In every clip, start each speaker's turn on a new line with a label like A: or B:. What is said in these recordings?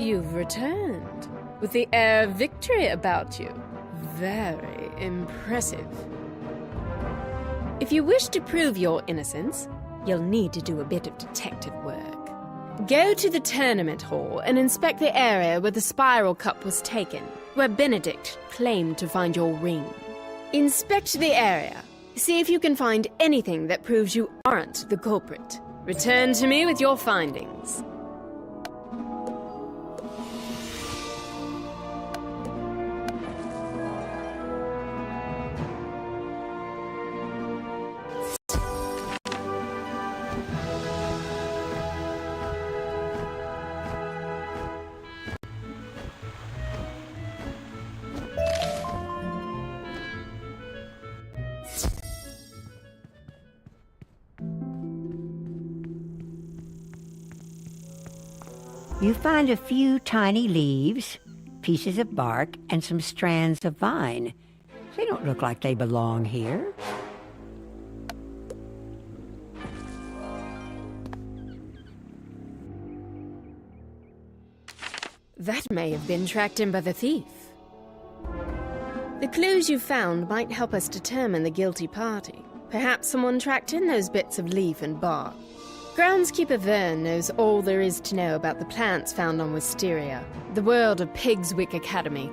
A: You've returned, with the air of victory about you. Very impressive. If you wish to prove your innocence, you'll need to do a bit of detective work. Go to the tournament hall and inspect the area where the spiral cup was taken, where Benedict claimed to find your ring. Inspect the area. See if you can find anything that proves you aren't the culprit. Return to me with your findings.
B: You find a few tiny leaves, pieces of bark, and some strands of vine. They don't look like they belong here.
A: That may have been tracked in by the thief. The clues you found might help us determine the guilty party. Perhaps someone tracked in those bits of leaf and bark. Groundskeeper Vern knows all there is to know about the plants found on Wisteria, the world of Pigswick Academy.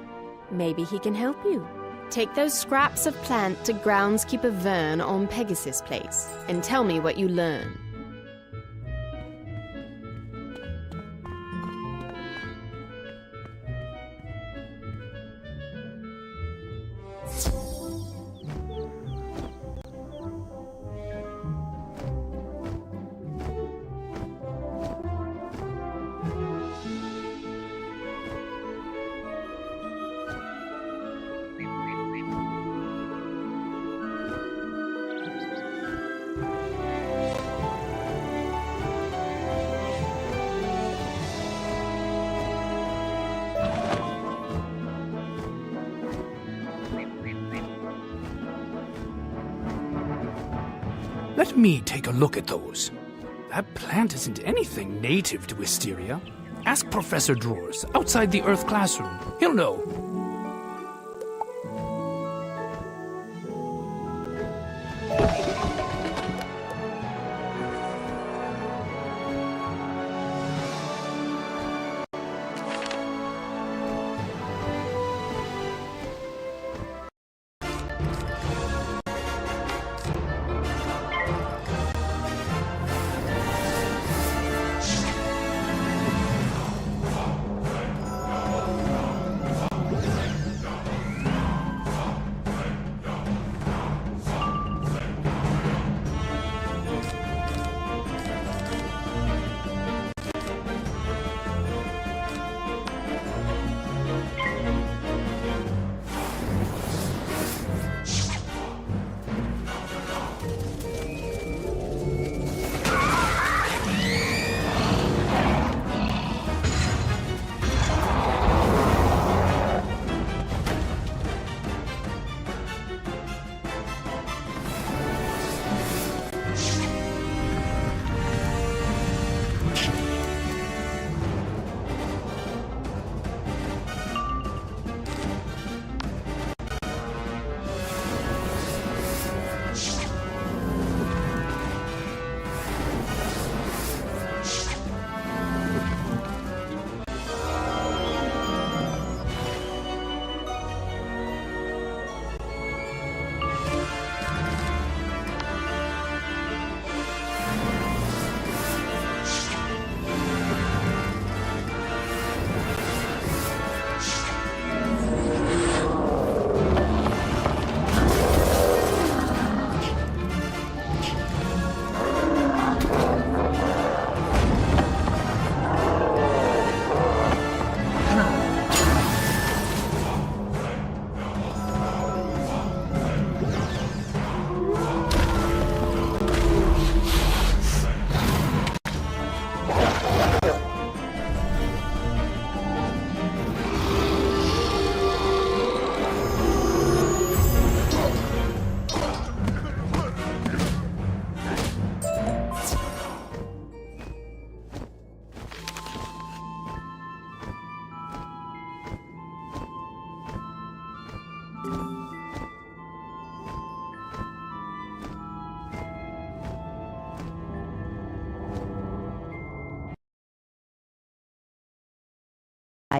A: Maybe he can help you. Take those scraps of plant to Groundskeeper Vern on Pegasus Place, and tell me what you learn.
C: Let me take a look at those. That plant isn't anything native to Wysteria. Ask Professor Drawers outside the Earth classroom. He'll know.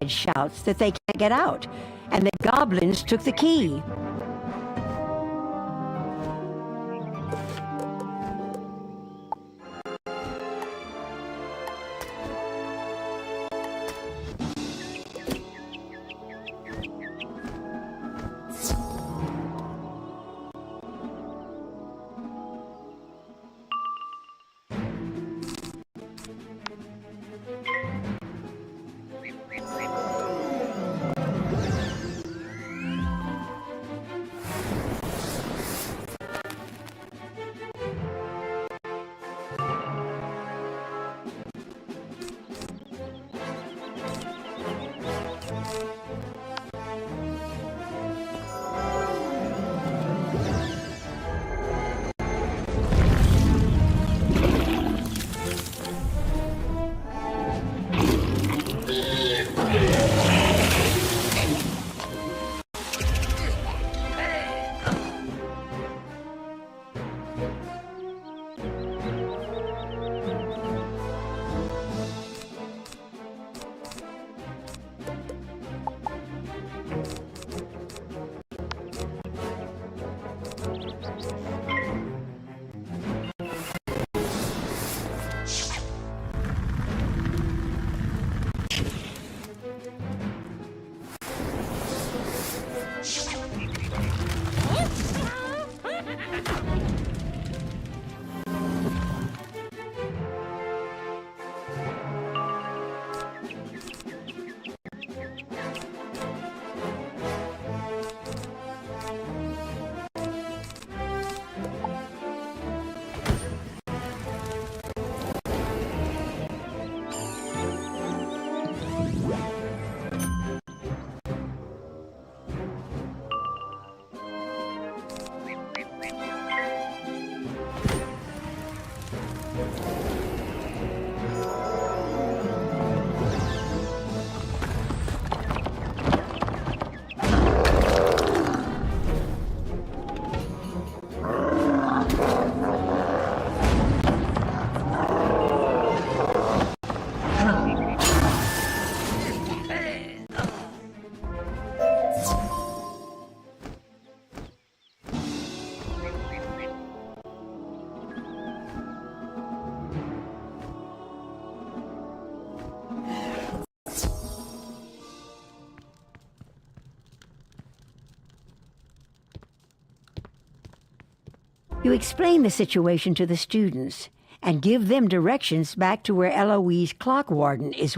B: inside shouts that they can't get out, and that goblins took the key. You explain the situation to the students and give them directions back to where Eloise Clock Warden is.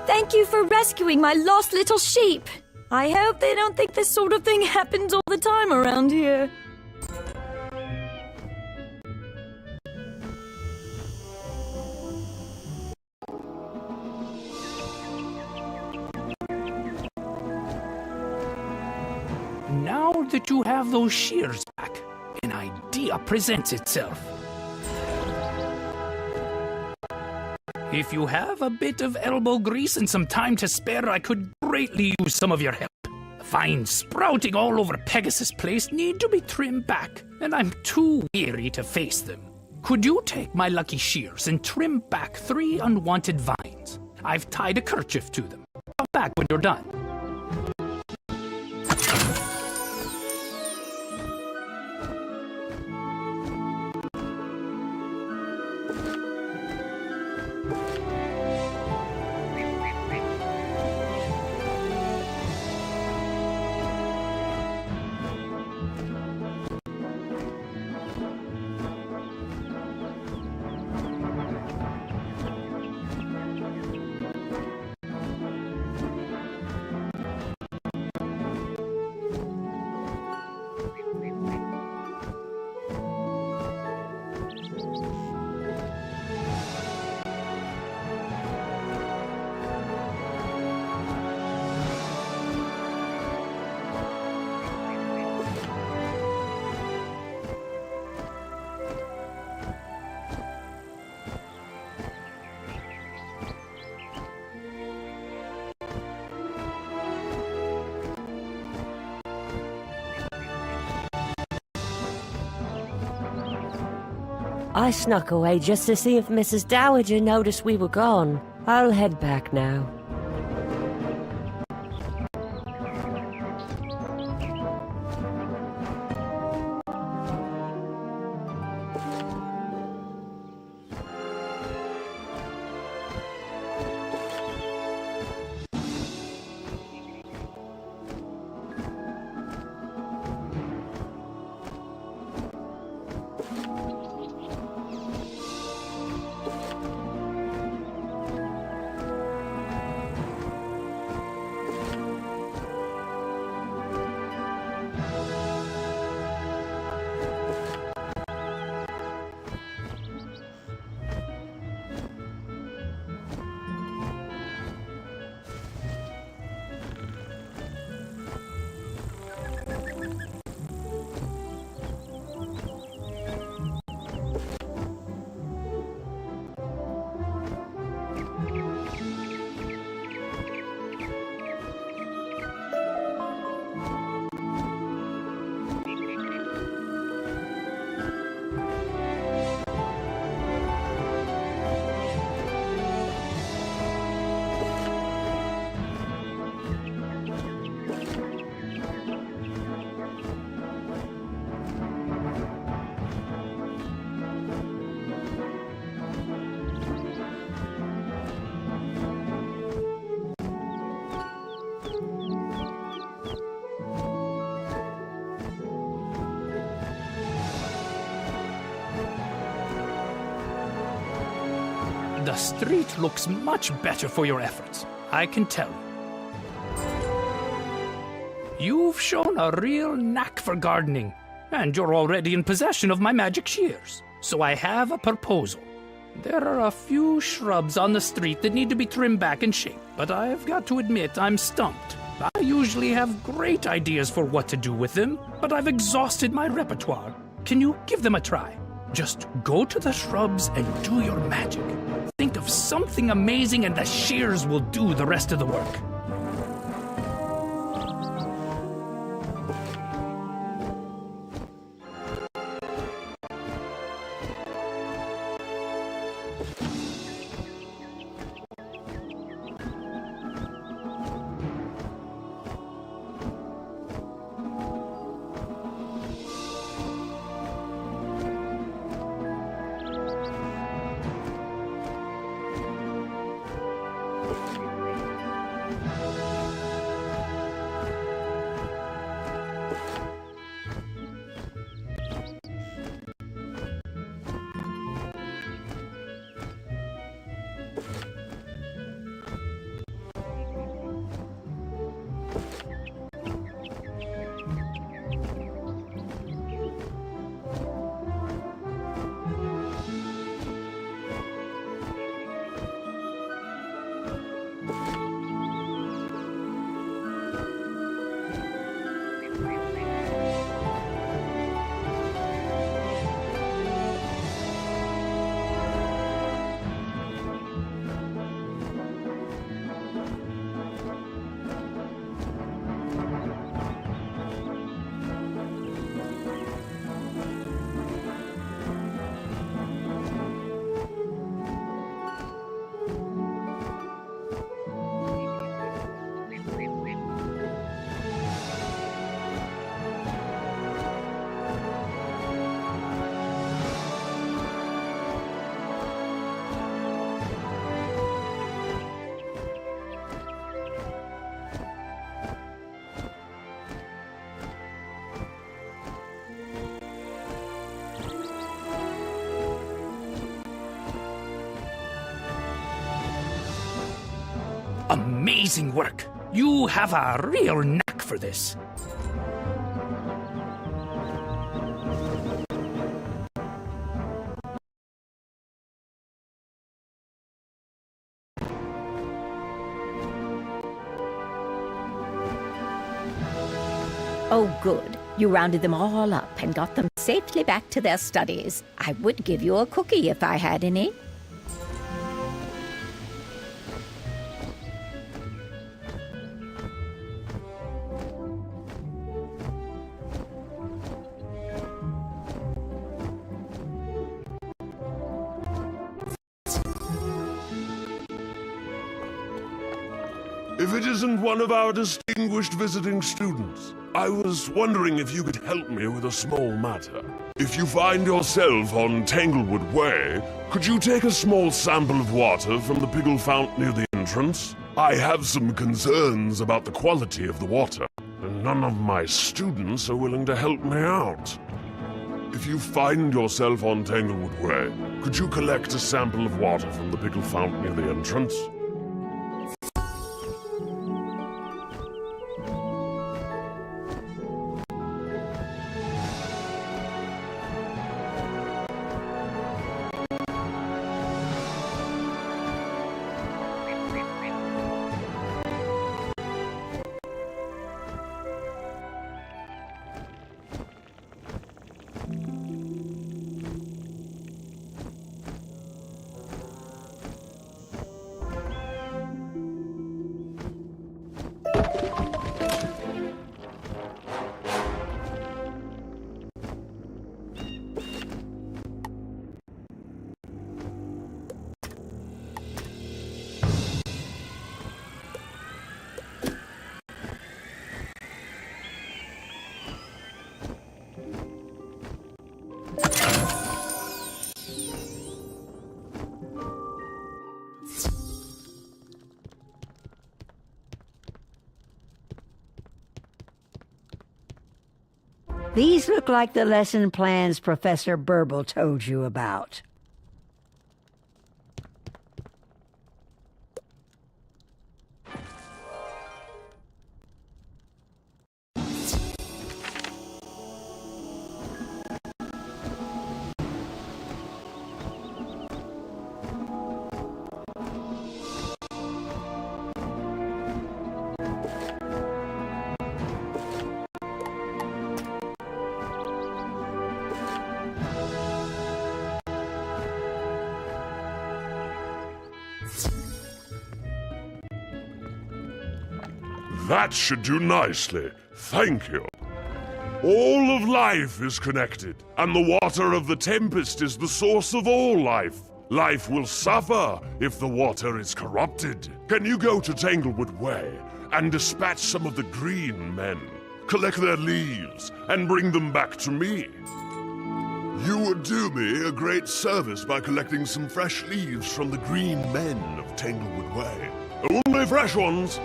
D: Thank you for rescuing my lost little sheep. I hope they don't think this sort of thing happens all the time around here.
C: Now that you have those shears back, an idea presents itself. If you have a bit of elbow grease and some time to spare, I could greatly use some of your help. The vines sprouting all over Pegasus Place need to be trimmed back, and I'm too weary to face them. Could you take my lucky shears and trim back 3 unwanted vines? I've tied a kerchief to them. Come back when you're done.
E: I snuck away just to see if Mrs. Dowager noticed we were gone. I'll head back now.
C: The street looks much better for your efforts, I can tell you. You've shown a real knack for gardening, and you're already in possession of my magic shears. So I have a proposal. There are a few shrubs on the street that need to be trimmed back and shaped, but I've got to admit I'm stumped. I usually have great ideas for what to do with them, but I've exhausted my repertoire. Can you give them a try? Just go to the shrubs and do your magic. Think of something amazing and the shears will do the rest of the work. Amazing work! You have a real knack for this.
F: Oh, good. You rounded them all up and got them safely back to their studies. I would give you a cookie if I had any.
G: If it isn't one of our distinguished visiting students, I was wondering if you could help me with a small matter. If you find yourself on Tanglewood Way, could you take a small sample of water from the pickle fount near the entrance? I have some concerns about the quality of the water, and none of my students are willing to help me out. If you find yourself on Tanglewood Way, could you collect a sample of water from the pickle fount near the entrance?
B: These look like the lesson plans Professor Burble told you about.
G: That should do nicely. Thank you. All of life is connected, and the water of the tempest is the source of all life. Life will suffer if the water is corrupted. Can you go to Tanglewood Way and dispatch some of the green men? Collect their leaves and bring them back to me. You would do me a great service by collecting some fresh leaves from the green men of Tanglewood Way. Only fresh ones.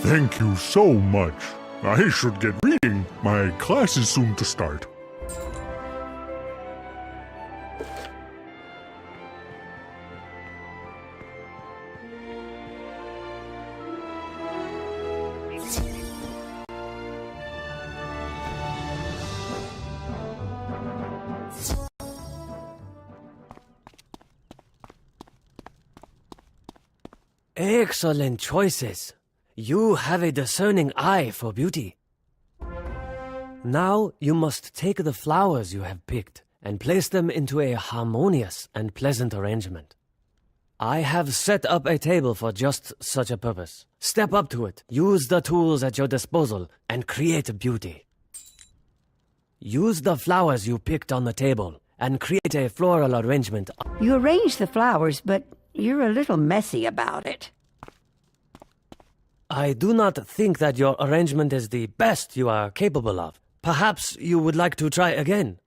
H: Thank you so much. I should get reading. My class is soon to start.
E: Excellent choices. You have a discerning eye for beauty. Now you must take the flowers you have picked and place them into a harmonious and pleasant arrangement. I have set up a table for just such a purpose. Step up to it, use the tools at your disposal, and create beauty. Use the flowers you picked on the table and create a floral arrangement.
B: You arrange the flowers, but you're a little messy about it.
E: I do not think that your arrangement is the best you are capable of. Perhaps you would like to try again.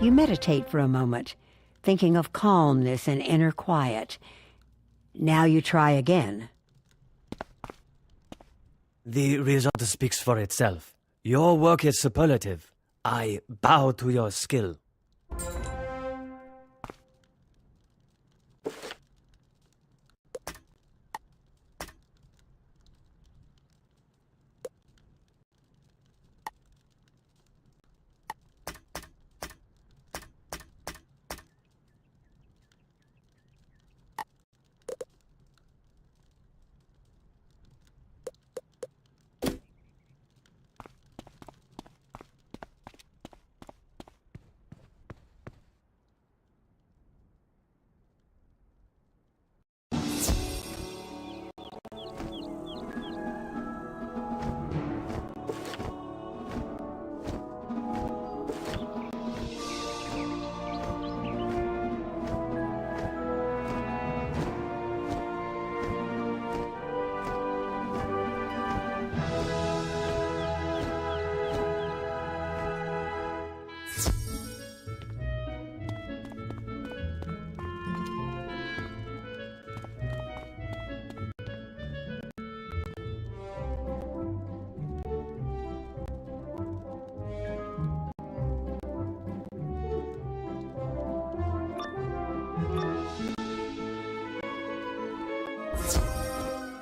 B: You meditate for a moment, thinking of calmness and inner quiet. Now you try again.
E: The result speaks for itself. Your work is superlative. I bow to your skill.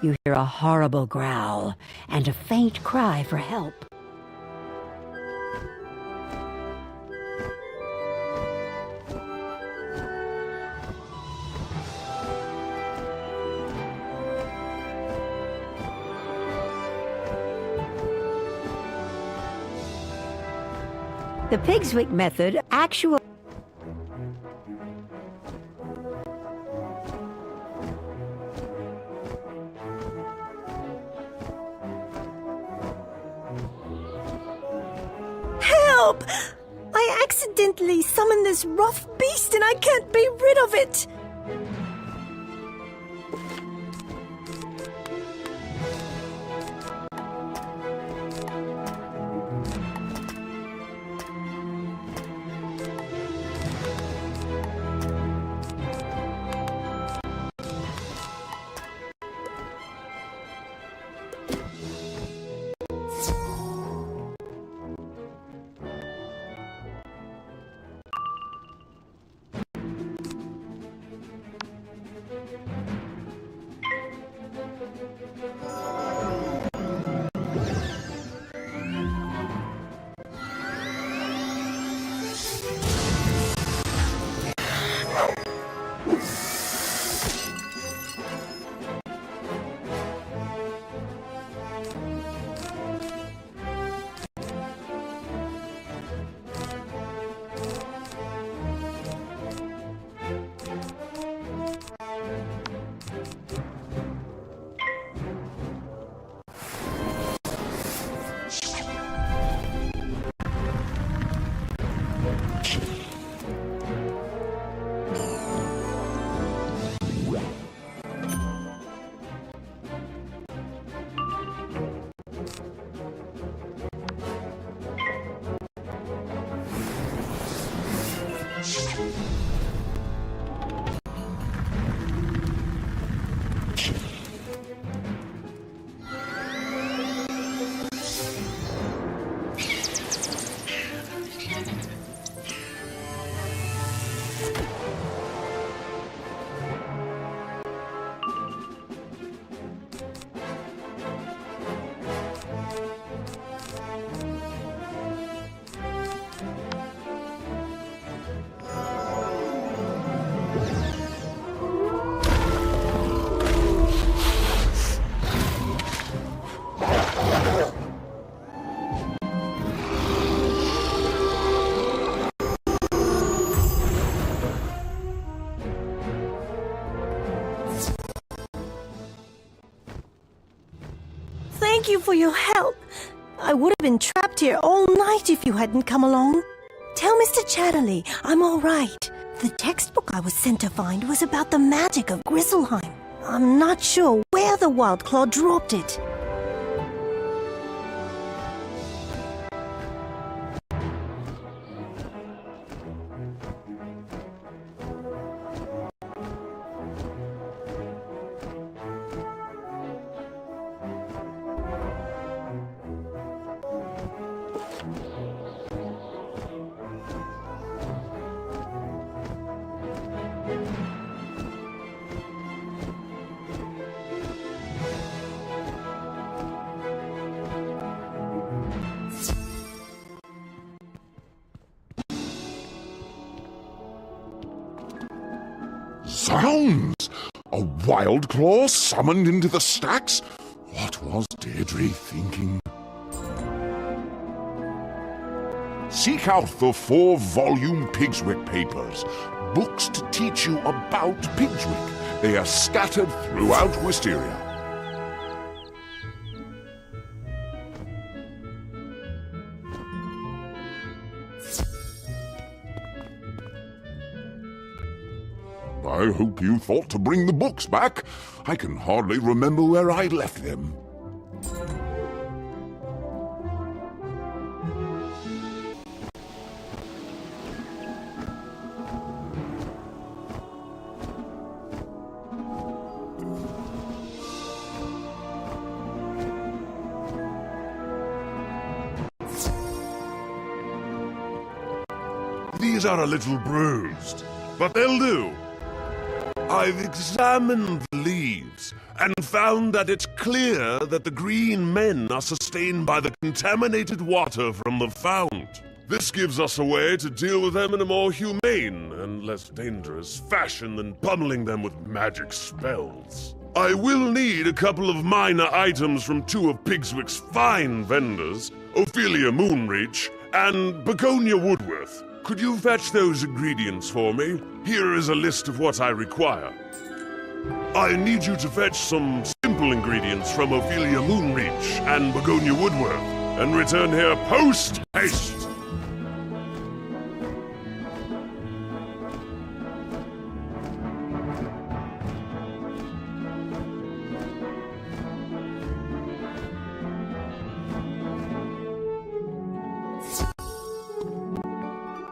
B: you hear a horrible growl and a faint cry for help. The Pigswick method actually...
D: Help! I accidentally summoned this rough beast and I can't be rid of it! Thank you for your help. I would have been trapped here all night if you hadn't come along. Tell Mr. Chatterley I'm all right. The textbook I was sent to find was about the magic of Grizzleheim. I'm not sure where the Wildclaw dropped it.
G: Sounds! A Wildclaw summoned into the stacks? What was Deirdre thinking? Seek out the 4-volume Pigswick papers, books to teach you about Pigswick. They are scattered throughout Wysteria. I hope you thought to bring the books back. I can hardly remember where I left them. These are a little bruised, but they'll do. I've examined the leaves and found that it's clear that the green men are sustained by the contaminated water from the fount. This gives us a way to deal with them in a more humane and less dangerous fashion than pummeling them with magic spells. I will need a couple of minor items from two of Pigswick's fine vendors, Ophelia Moonreach and Begonia Woodworth. Could you fetch those ingredients for me? Here is a list of what I require. I need you to fetch some simple ingredients from Ophelia Moonreach and Begonia Woodworth, and return here post-haste.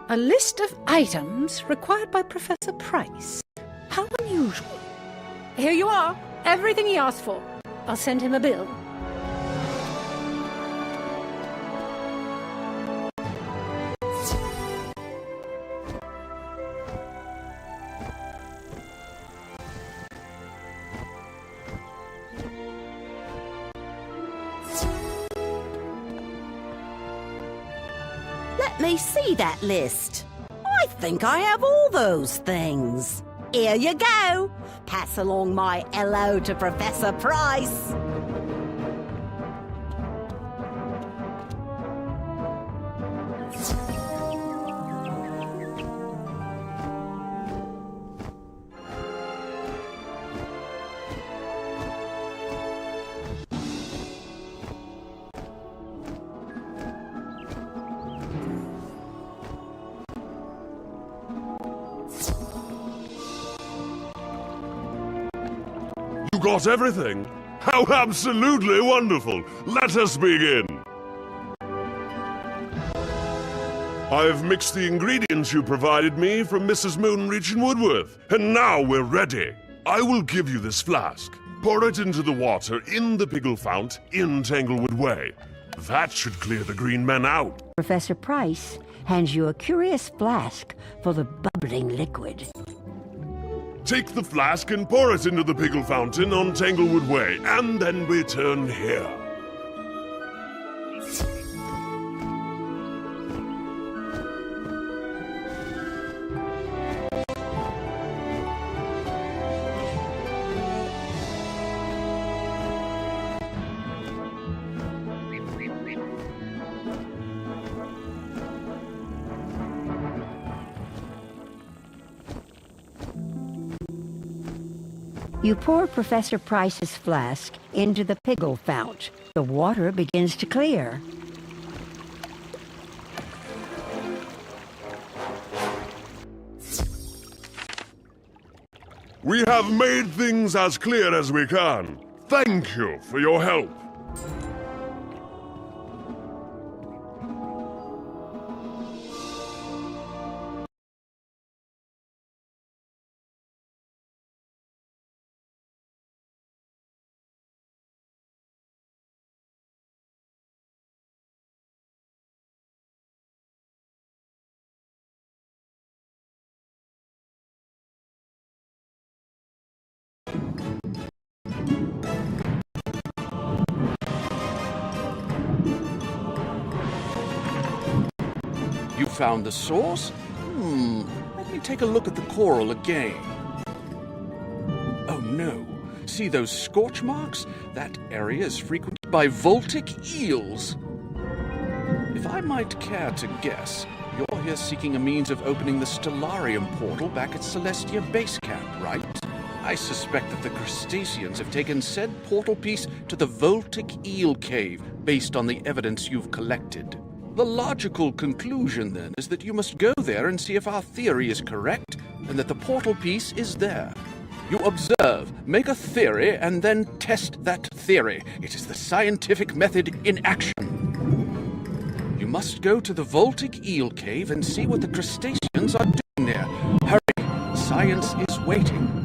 I: A list of items required by Professor Price. How unusual.
A: Here you are. Everything he asked for.
I: I'll send him a bill.
J: Let me see that list. I think I have all those things. Here you go. Pass along my hello to Professor Price.
G: You got everything? How absolutely wonderful! Let us begin! I've mixed the ingredients you provided me from Mrs. Moonreach and Woodworth, and now we're ready. I will give you this flask. Pour it into the water in the Piggle Fount in Tanglewood Way. That should clear the green men out.
B: Professor Price hands you a curious flask full of bubbling liquid.
G: Take the flask and pour it into the Piggle Fountain on Tanglewood Way, and then return here.
B: You pour Professor Price's flask into the Piggle Fount. The water begins to clear.
G: We have made things as clear as we can. Thank you for your help.
K: You found the source? Let me take a look at the coral again. Oh no. See those scorch marks? That area is frequented by voltic eels. If I might care to guess, you're here seeking a means of opening the Stellarium portal back at Celestia Base Camp, right? I suspect that the crustaceans have taken said portal piece to the Voltic Eel Cave based on the evidence you've collected. The logical conclusion, then, is that you must go there and see if our theory is correct, and that the portal piece is there. You observe, make a theory, and then test that theory. It is the scientific method in action. You must go to the Voltic Eel Cave and see what the crustaceans are doing there. Hurry, science is waiting.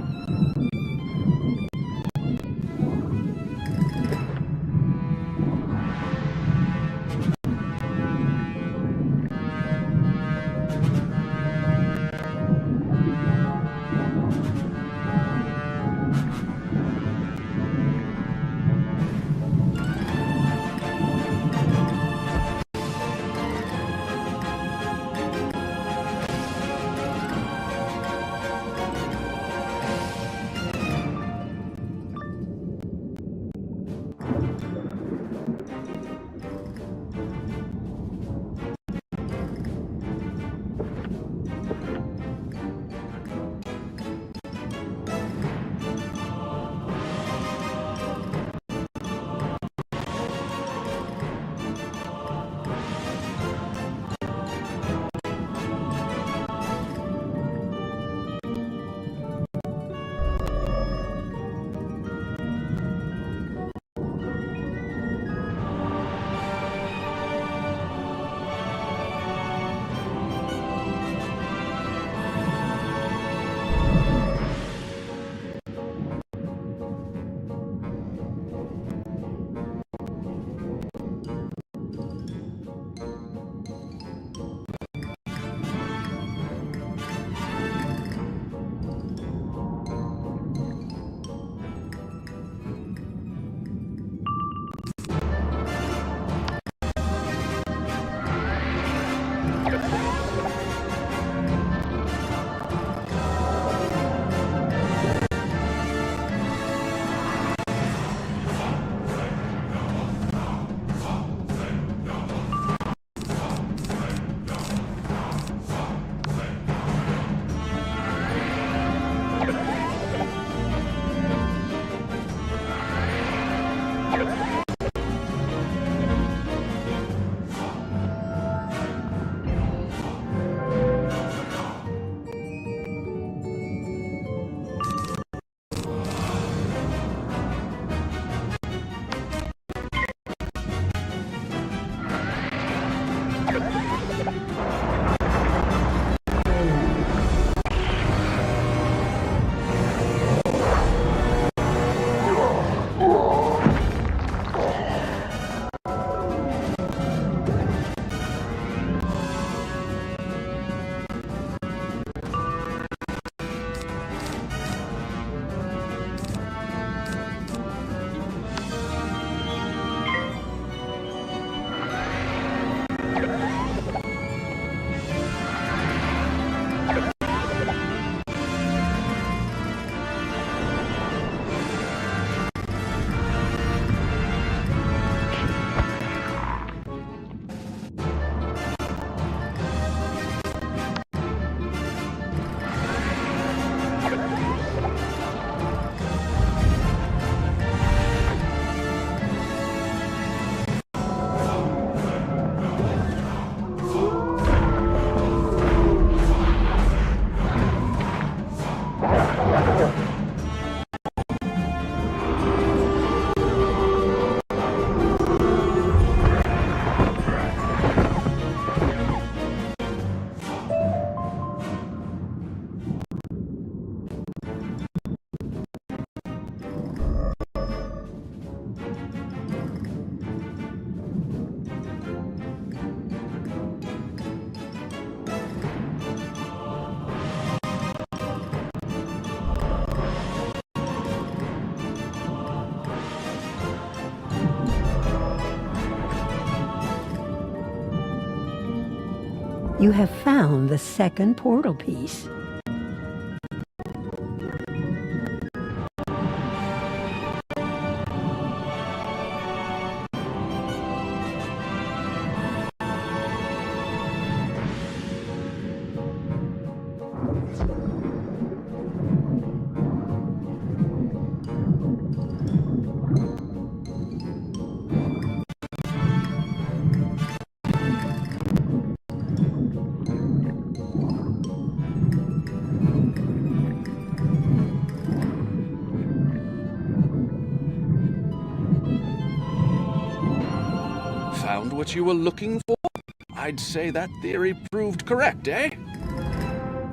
B: You have found the second portal piece.
K: Found what you were looking for? I'd say that theory proved correct, eh?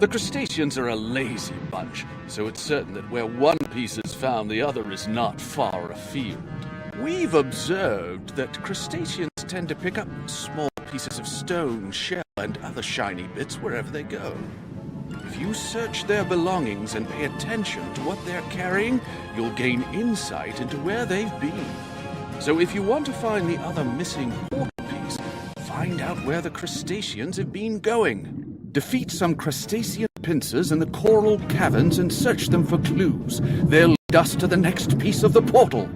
K: The crustaceans are a lazy bunch, so it's certain that where one piece is found, the other is not far afield. We've observed that crustaceans tend to pick up small pieces of stone, shell, and other shiny bits wherever they go. If you search their belongings and pay attention to what they're carrying, you'll gain insight into where they've been. So if you want to find the other missing portal piece, find out where the crustaceans have been going. Defeat some crustacean pincers in the coral caverns and search them for clues. They'll lead us to the next piece of the portal.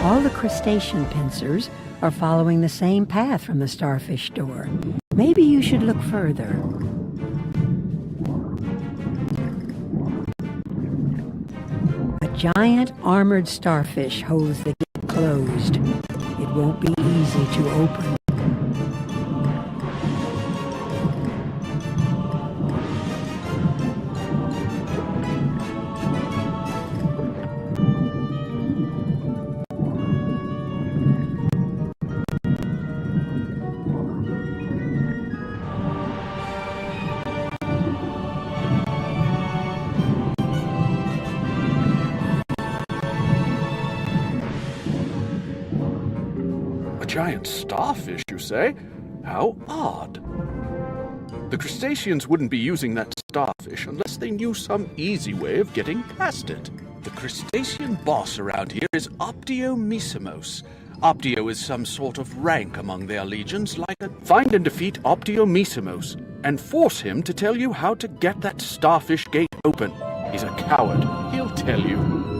B: All the crustacean pincers are following the same path from the starfish door. Maybe you should look further. A giant armored starfish holds the gate closed. It won't be easy to open.
K: Giant starfish, you say? How odd. The crustaceans wouldn't be using that starfish unless they knew some easy way of getting past it. The crustacean boss around here is Optiomissimos. Optio is some sort of rank among their legions, like a... Find and defeat Optiomissimos. and force him to tell you how to get that starfish gate open. He's a coward. He'll tell you.